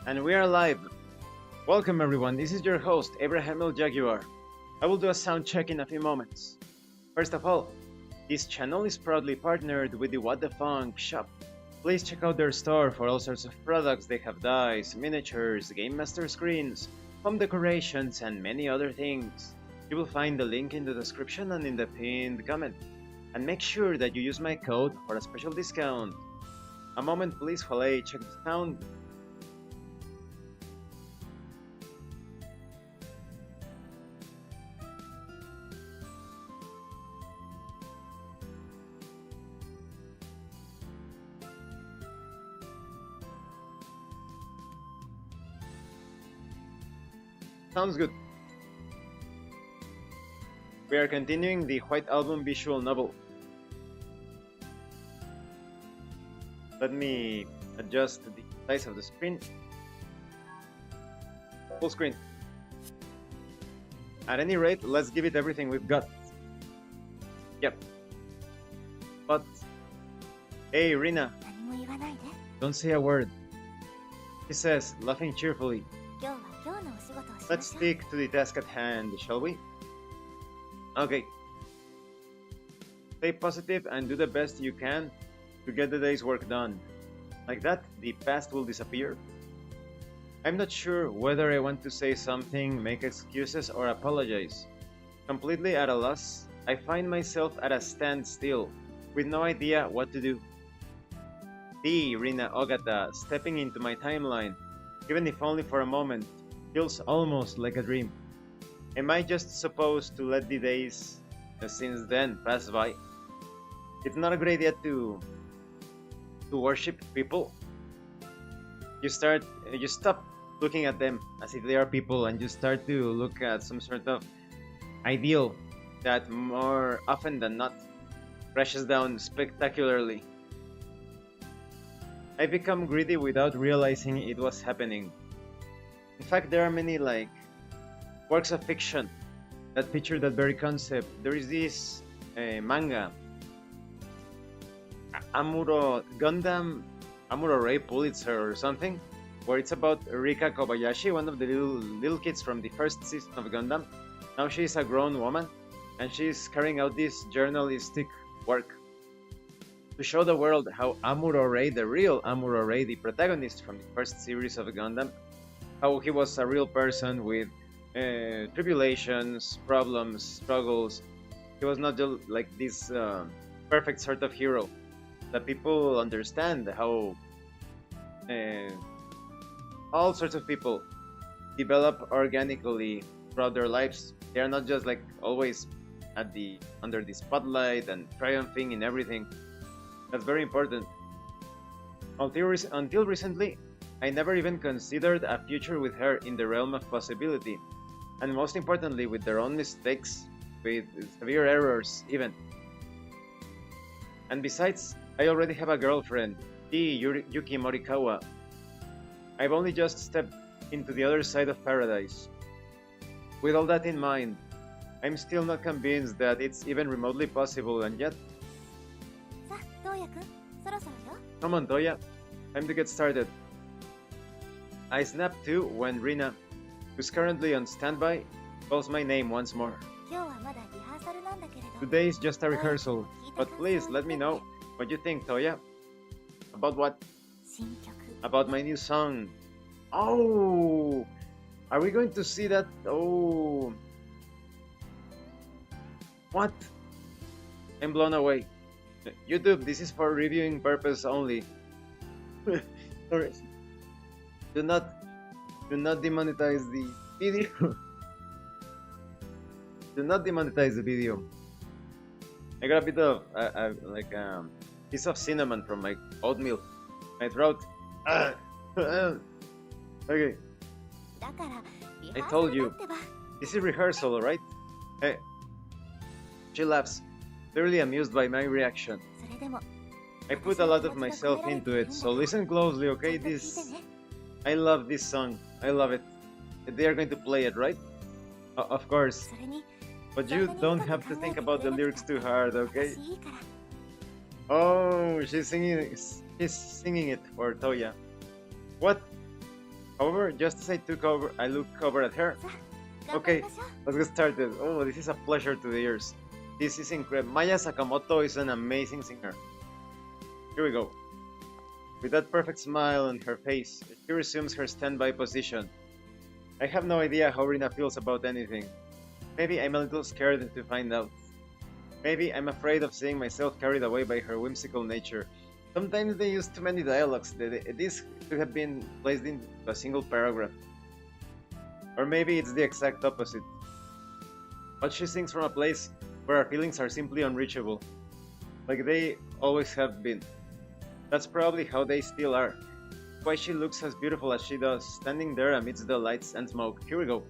And we are live. Welcome everyone, this is your host, Abraham El Jaguar. I will do a sound check in a few moments. First of all, this channel is proudly partnered with the What the Funk shop. Please check out their store for all sorts of products. They have dice, miniatures, Game Master screens, home decorations, and many other things. You will find the link in the description and in the pinned comment. And make sure that you use my code for a special discount. A moment please while I check the sound. Sounds good. We are continuing the White Album visual novel. Let me adjust the size of the screen. Full screen. At any rate, let's give it everything we've got. Yep. But, hey Rina, don't say a word. He says, laughing cheerfully. Let's stick to the task at hand, shall we? Okay. Stay positive and do the best you can to get the day's work done. Like that, the past will disappear. I'm not sure whether I want to say something, make excuses, or apologize. Completely at a loss, I find myself at a standstill, with no idea what to do. The Rina Ogata stepping into my timeline, even if only for a moment, feels almost like a dream. Am I just supposed to let the days since then pass by? It's not a great idea to worship people. You stop looking at them as if they are people and you start to look at some sort of ideal that more often than not crashes down spectacularly. I become greedy without realizing it was happening. In fact, there are many works of fiction that feature that very concept. There is this manga, Gundam Amuro Ray Pulitzer or something, where it's about Rika Kobayashi, one of the little kids from the first season of Gundam. Now she is a grown woman, and she's carrying out this journalistic work to show the world how Amuro Ray, the real Amuro Ray, the protagonist from the first series of Gundam, how he was a real person with tribulations, problems, struggles. He was not just like this perfect sort of hero that people understand how all sorts of people develop organically throughout their lives. They are not just always under the spotlight and triumphing in everything. That's very important. Until recently, I never even considered a future with her in the realm of possibility, and most importantly with their own mistakes, with severe errors even. And besides, I already have a girlfriend, Yuki Morikawa. I've only just stepped into the other side of paradise. With all that in mind, I'm still not convinced that it's even remotely possible, and yet... Come on, Toya, time to get started. I snap to when Rina, who's currently on standby, calls my name once more. Today is just a rehearsal, but please let me know what you think, Toya. About what? About my new song. Oh! Are we going to see that? Oh! What? I'm blown away. YouTube, this is for reviewing purpose only. Sorry. Do not demonetize the video. Do not demonetize the video. I got a bit of piece of cinnamon from my oatmeal. My throat. Okay. I told you. This is rehearsal, right? Hey. She laughs, clearly amused by my reaction. I put a lot of myself into it, so listen closely, okay? I love this song. I love it. They are going to play it, right? Of course. But you don't have to think about the lyrics too hard, okay? Oh, she's singing it for Toya. What? However, just as I look over at her. Okay, let's get started. Oh, this is a pleasure to the ears. This is incredible. Maya Sakamoto is an amazing singer. Here we go. With that perfect smile on her face, she resumes her standby position. I have no idea how Rina feels about anything. Maybe I'm a little scared to find out. Maybe I'm afraid of seeing myself carried away by her whimsical nature. Sometimes they use too many dialogues. This could have been placed in a single paragraph. Or maybe it's the exact opposite. But she sings from a place where our feelings are simply unreachable. Like they always have been. That's probably how they still are. Why she looks as beautiful as she does, standing there amidst the lights and smoke. Here we go.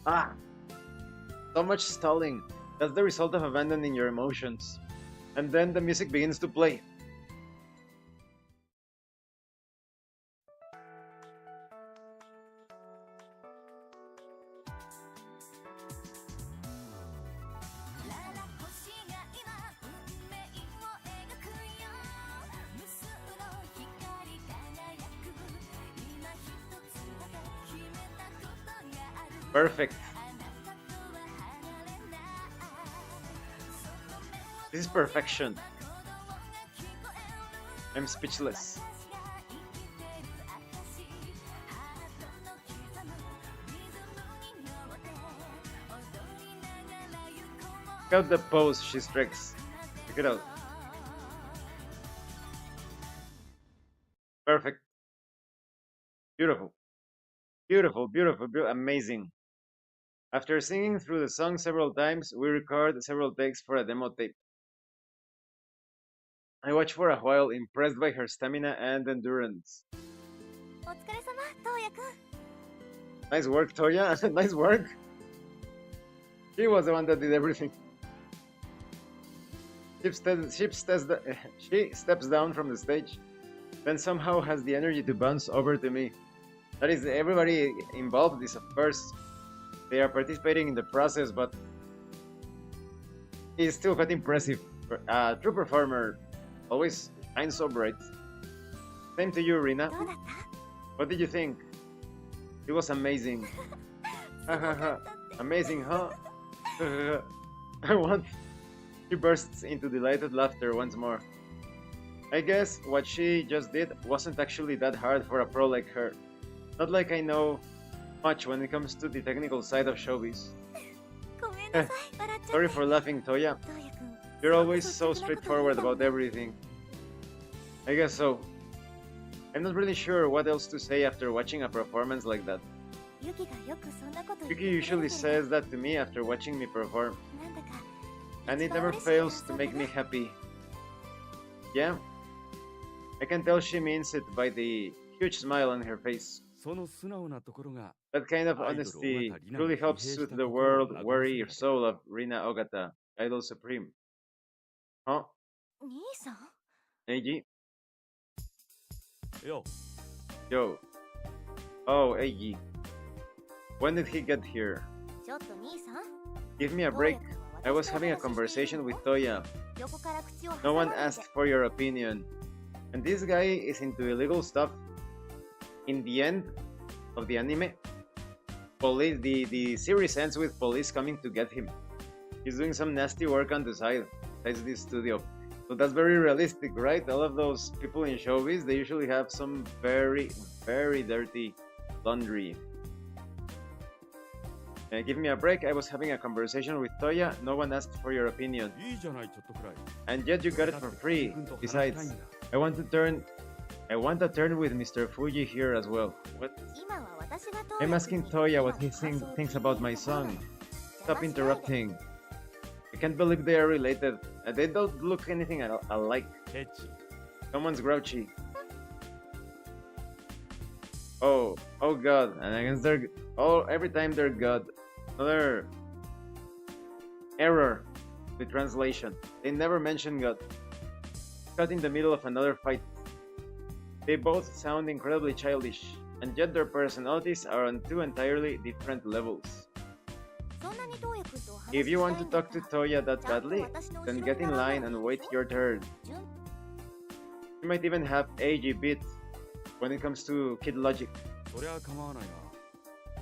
Ah! So much stalling. That's the result of abandoning your emotions. And then the music begins to play. Perfect. This is perfection. I'm speechless. Check out the pose she strikes. Check it out. Perfect. Beautiful. Beautiful, beautiful, amazing. After singing through the song several times, we record several takes for a demo tape. I watched for a while, impressed by her stamina and endurance. Nice work, Toya. Nice work. She was the one that did everything. She steps down from the stage, then somehow has the energy to bounce over to me. That is, everybody involved is, of course, they are participating in the process, but it's still quite impressive. True performer, always shines so bright. Same to you, Rina. What did you think? It was amazing. Amazing, huh? I want. She bursts into delighted laughter once more. I guess what she just did wasn't actually that hard for a pro like her. Not like I know much when it comes to the technical side of showbiz. Sorry for laughing, Toya. You're always so straightforward about everything. I guess so. I'm not really sure what else to say after watching a performance like that. Yuki usually says that to me after watching me perform. And it never fails to make me happy. Yeah? I can tell she means it by the huge smile on her face. That kind of honesty truly helps soothe the worry soul of Rina Ogata, Idol Supreme. Huh? Eiji? Yo. Oh, Eiji. When did he get here? Give me a break. I was having a conversation with Toya. No one asked for your opinion. And this guy is into illegal stuff. In the end of the anime, the series ends with police coming to get him. He's doing some nasty work on the side, besides this studio. So that's very realistic, right? All of those people in showbiz, they usually have some very, very dirty laundry. Give me a break. I was having a conversation with Toya. No one asked for your opinion. And yet you got it for free. Besides, I want a turn with Mr. Fuji here as well. What? I'm asking Toya what he thinks about my song. Stop interrupting. I can't believe they are related. They don't look anything alike. Someone's grouchy. Oh god. And against every time they're god. Another error with translation. They never mention God. Cut in the middle of another fight. They both sound incredibly childish, and yet their personalities are on two entirely different levels. If you want to talk to Toya that badly, then get in line and wait your turn. You might even have AG beat when it comes to Kid Logic.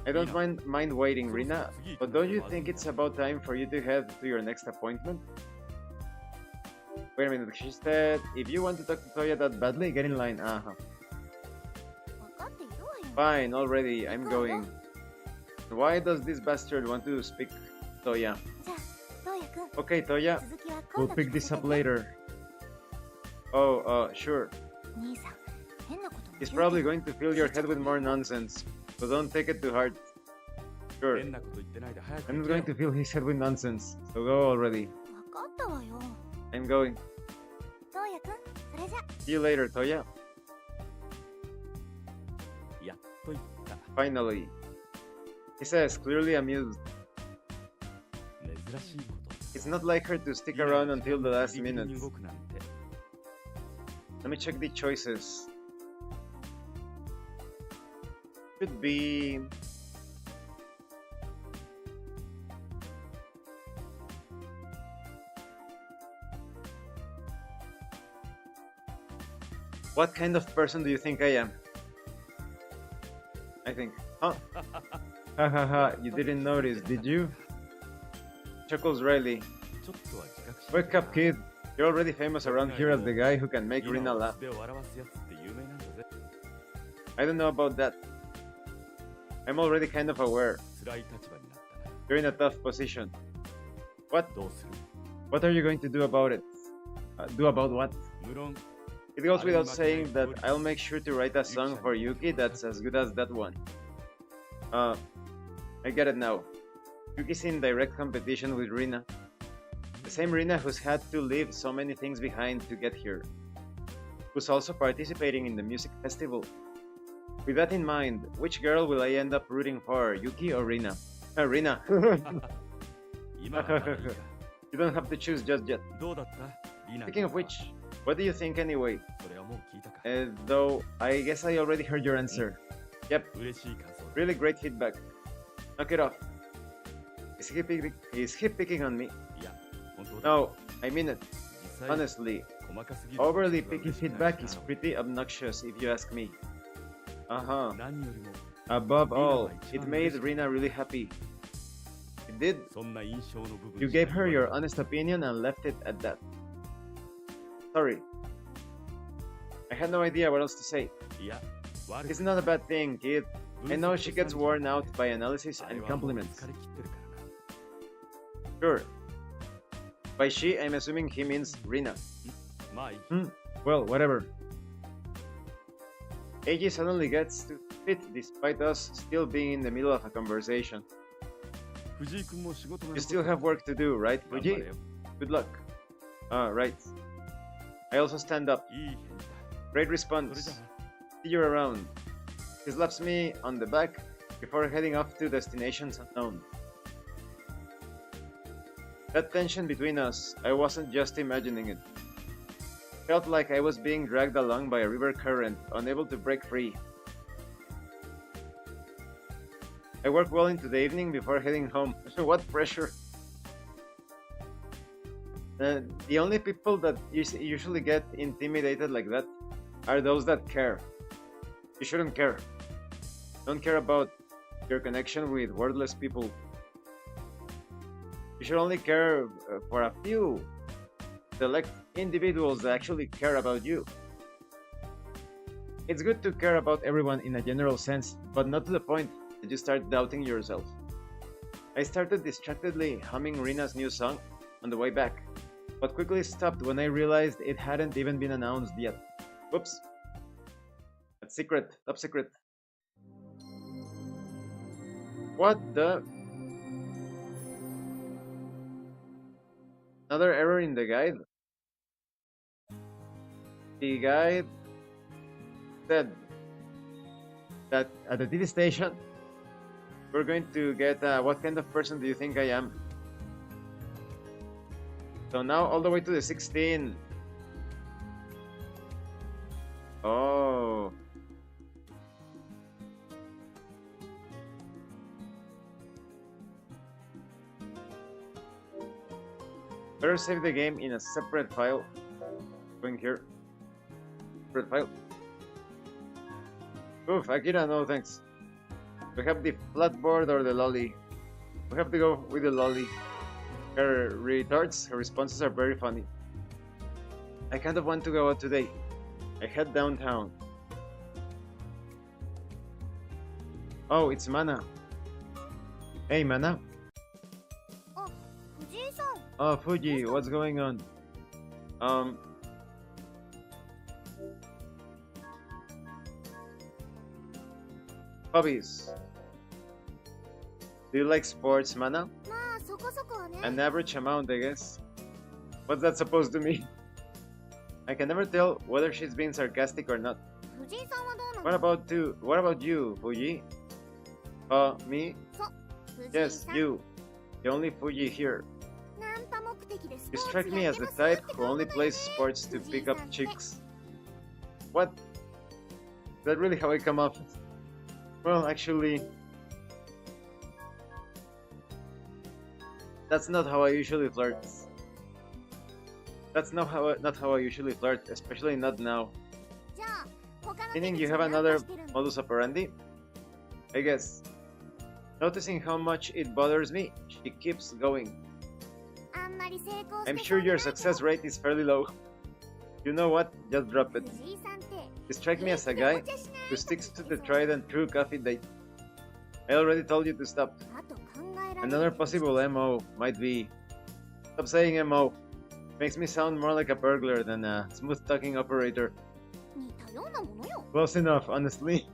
I don't mind waiting, Rina, but don't you think it's about time for you to head to your next appointment? Wait a minute, she said, if you want to talk to Toya that badly, get in line. Fine, already, I'm going. Why does this bastard want to speak Toya? Okay, Toya, we'll pick this up later. Oh, sure. He's probably going to fill your head with more nonsense, so don't take it too hard. Sure. I'm not going to fill his head with nonsense, so go already. I'm going. See you later, Toya. Finally. He says, clearly amused. It's not like her to stick around until the last minute. Let me check the choices. Should be... What kind of person do you think I am? I think. Huh? Ha ha ha, you didn't notice, did you? Chuckles Riley. Wake up, kid. You're already famous around here as the guy who can make Rina laugh. I don't know about that. I'm already kind of aware. You're in a tough position. What? What are you going to do about it? Do about what? It goes without saying that I'll make sure to write a song for Yuki that's as good as that one. I get it now. Yuki's in direct competition with Rina. The same Rina who's had to leave so many things behind to get here. Who's also participating in the music festival. With that in mind, which girl will I end up rooting for, Yuki or Rina? Rina. You don't have to choose just yet. Speaking of which, what do you think anyway? Though, I guess I already heard your answer. Yep. Really great feedback. Knock it off. Is he picking on me? No, I mean it. Honestly, overly picky feedback is pretty obnoxious if you ask me. Above all, it made Rina really happy. It did. You gave her your honest opinion and left it at that. Sorry. I had no idea what else to say. It's not a bad thing, kid. I know she gets worn out by analysis and compliments. Sure. By she, I'm assuming he means Rina. Well, whatever. Eiji suddenly gets to fit despite us still being in the middle of a conversation. You still have work to do, right, Fuji? Good luck. Right. I also stand up. Great response. See you around. He slaps me on the back before heading off to destinations unknown. That tension between us, I wasn't just imagining it. Felt like I was being dragged along by a river current, unable to break free. I work well into the evening before heading home. What pressure! The only people that usually get intimidated like that are those that care. You shouldn't care. Don't care about your connection with wordless people. You should only care for a few select individuals that actually care about you. It's good to care about everyone in a general sense, but not to the point that you start doubting yourself. I started distractedly humming Rina's new song on the way back, but quickly stopped when I realized it hadn't even been announced yet. Whoops. That's secret. Top secret. What the? Another error in the guide? The guide said that at the TV station we're going to get what kind of person do you think I am? So now all the way to the 16. Oh. Better save the game in a separate file. Going here. Separate file. Oof, Akira, no thanks. We have the flatboard or the lolly. We have to go with the lolly. Her retards, her responses are very funny. I kind of want to go out today. I head downtown. Oh, it's Mana. Hey, Mana. Oh, Fuji, what's going on? Hobbies. Do you like sports, Mana? An average amount, I guess. What's that supposed to mean? I can never tell whether she's being sarcastic or not. What about you, Fuji? Me? Yes, you. The only Fuji here. You strike me as the type who only plays sports to pick up chicks. What? Is that really how I come off? Well, actually, that's not how I usually flirt. That's not how I usually flirt, especially not now. Meaning you have another modus operandi? I guess. Noticing how much it bothers me, she keeps going. I'm sure your success rate is fairly low. You know what? Just drop it. You strike me as a guy who sticks to the tried and true coffee date. I already told you to stop. Another possible MO might be... Stop saying MO. Makes me sound more like a burglar than a smooth-talking operator. Close enough, honestly.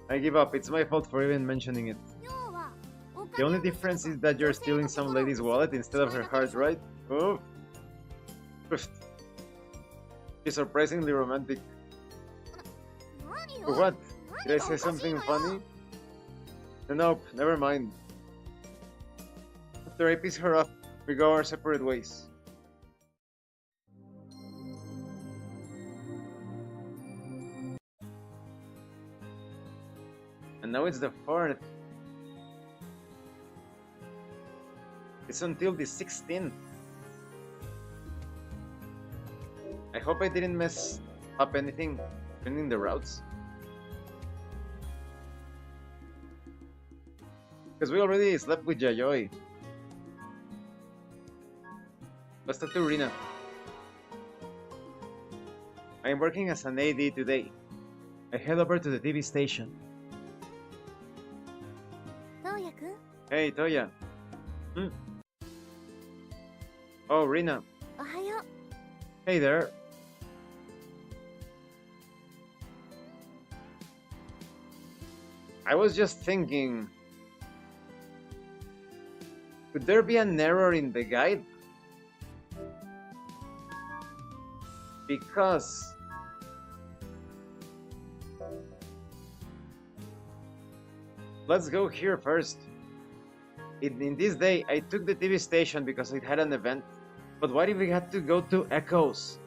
I give up. It's my fault for even mentioning it. The only difference is that you're stealing some lady's wallet instead of her heart, right? Oh. She's surprisingly romantic. What? Did I say something funny? Nope, never mind. After I piss her off, we go our separate ways. And now it's the 4th. It's until the 16th. I hope I didn't mess up anything finding the routes. Because we already slept with Yayoi. Let's talk to Rina. I am working as an AD today. I head over to the TV station. Hey, Toya. Oh, Rina. Hey there. I was just thinking... Could there be an error in the guide? Because... Let's go here first. In this day, I took the TV station because it had an event. But what if we had to go to Echoes?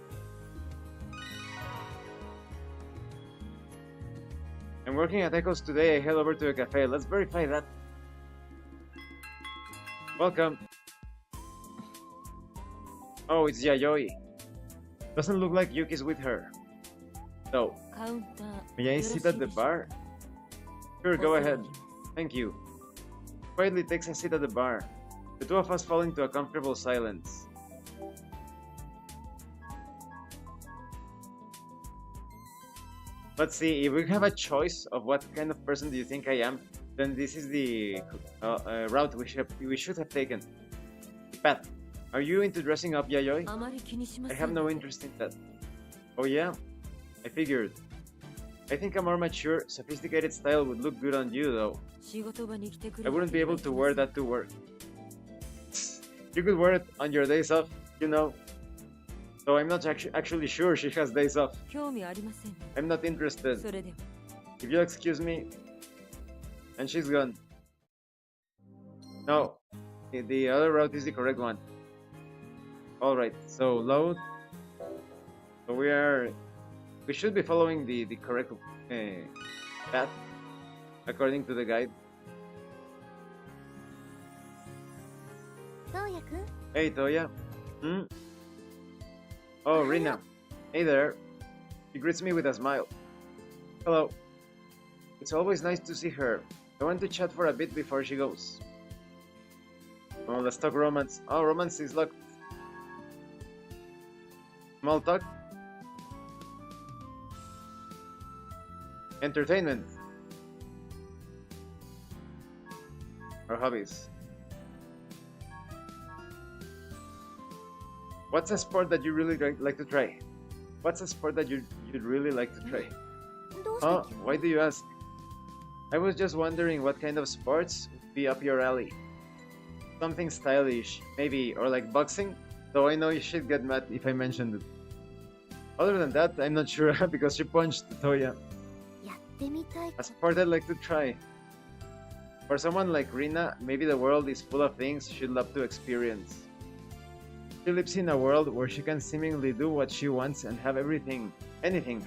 I'm working at Echoes today. I head over to a cafe. Let's verify that. Welcome. Oh, it's Yayoi. Doesn't look like Yuki's with her. So, may I sit at the bar? Sure, go ahead. Thank you. Quietly takes a seat at the bar. The two of us fall into a comfortable silence. Let's see, if we have a choice of what kind of person do you think I am, then this is the route we should have taken. Pat, are you into dressing up, Yayoi? I have no interest in that. Oh yeah? I figured. I think a more mature, sophisticated style would look good on you, though. I wouldn't be able to wear that to work. You could wear it on your days off, you know. So I'm not actually sure she has days off. I'm not interested. If you'll excuse me. And she's gone. No, the other route is the correct one. Alright, so load. So we should be following the correct path according to the guide. Hey Toya. Oh, Rina. Hey there. She greets me with a smile. Hello. It's always nice to see her. I want to chat for a bit before she goes. Oh, let's talk romance. Oh, romance is locked. Small talk. Entertainment. Or hobbies. What's a sport that you really like to try? What's a sport that you'd really like to try? Oh, why do you ask? I was just wondering what kind of sports would be up your alley. Something stylish, maybe, or like boxing, though I know you should get mad if I mentioned it. Other than that, I'm not sure because she punched Toya. A sport I'd like to try. For someone like Rina, maybe the world is full of things she'd love to experience. She lives in a world where she can seemingly do what she wants and have anything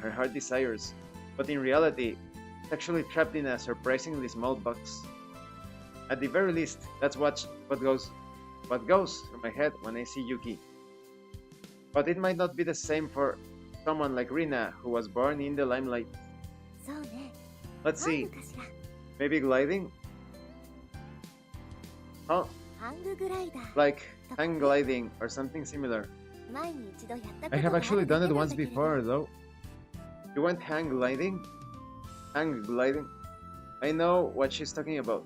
her heart desires, but in reality, it's actually trapped in a surprisingly small box. At the very least, that's what goes through my head when I see Yuki. But it might not be the same for someone like Rina, who was born in the limelight. Let's see. Maybe gliding? Huh? Like hang gliding or something similar. I have actually done it once before, though. You went hang gliding? Hang gliding? I know what she's talking about.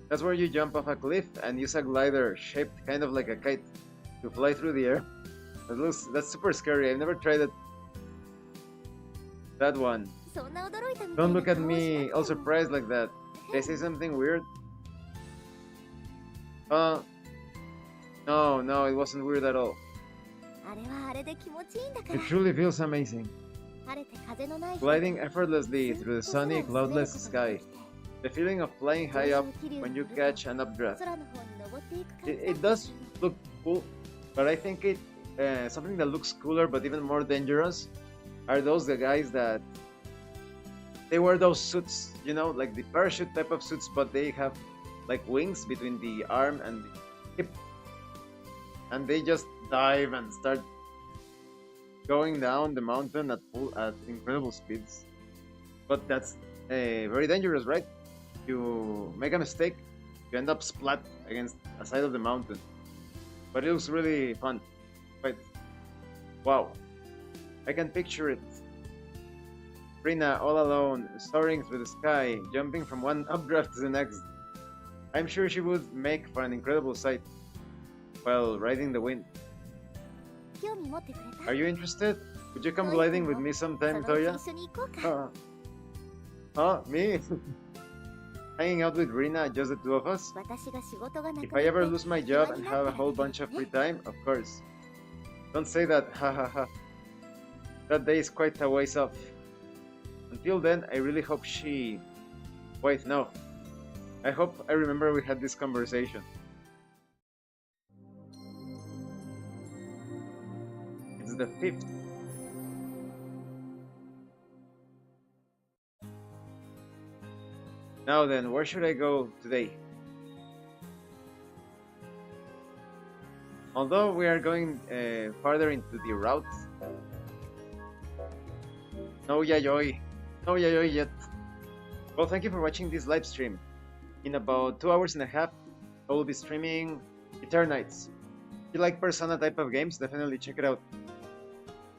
That's where you jump off a cliff and use a glider shaped kind of like a kite to fly through the air. That's super scary. I've never tried it. That one. Don't look at me all surprised like that. Did I say something weird? No, it wasn't weird at all. It truly feels amazing. Gliding effortlessly through the sunny, cloudless sky. The feeling of flying high up when you catch an updraft. It does look cool, but I think something that looks cooler but even more dangerous are the guys that they wear those suits, you know, like the parachute type of suits, but they have like wings between the arm and the hip, and they just dive and start going down the mountain at incredible speeds. But that's very dangerous, right? You make a mistake, you end up splat against a side of the mountain. But it looks really fun. Right? Wow, I can picture it. Rina all alone, soaring through the sky, jumping from one updraft to the next. I'm sure she would make for an incredible sight while riding the wind. Are you interested? Would you come gliding with me sometime, Toya? Me? Hanging out with Rina, just the two of us? If I ever lose my job and have a whole bunch of free time, of course. Don't say that, ha. That day is quite a ways off. Until then, I really hope she... Wait, no. I hope I remember we had this conversation. It's the 5th. Now then, where should I go today? Although we are going farther into the route. No Yayoi. No Yayoi yet. Well, thank you for watching this live stream. In about 2 hours and a half, I will be streaming Eternights. If you like Persona type of games, definitely check it out.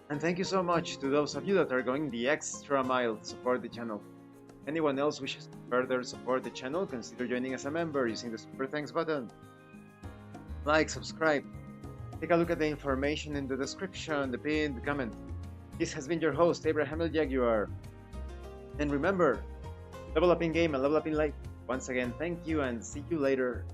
And thank you so much to those of you that are going the extra mile to support the channel. Anyone else wishes to further support the channel, consider joining as a member using the super thanks button. Like, subscribe. Take a look at the information in the description, the pinned comment. This has been your host, Abraham El Jaguar. And remember, level up in game and level up in life. Once again, thank you and see you later.